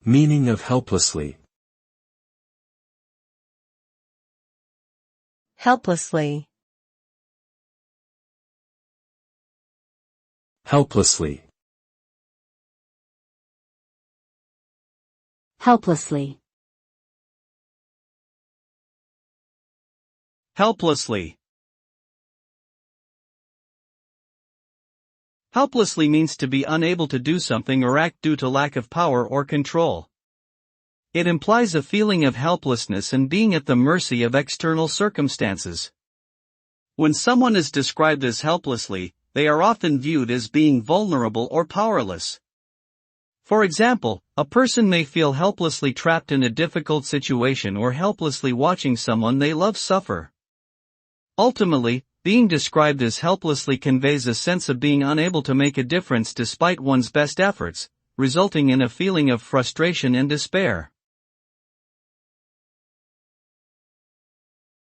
Meaning of helplessly. Helplessly. Helplessly. Helplessly. Helplessly. Helplessly means to be unable to do something or act due to lack of power or control. It implies a feeling of helplessness and being at the mercy of external circumstances. When someone is described as helplessly, they are often viewed as being vulnerable or powerless. For example, a person may feel helplessly trapped in a difficult situation or helplessly watching someone they love suffer. Ultimately, being described as helplessly conveys a sense of being unable to make a difference despite one's best efforts, resulting in a feeling of frustration and despair.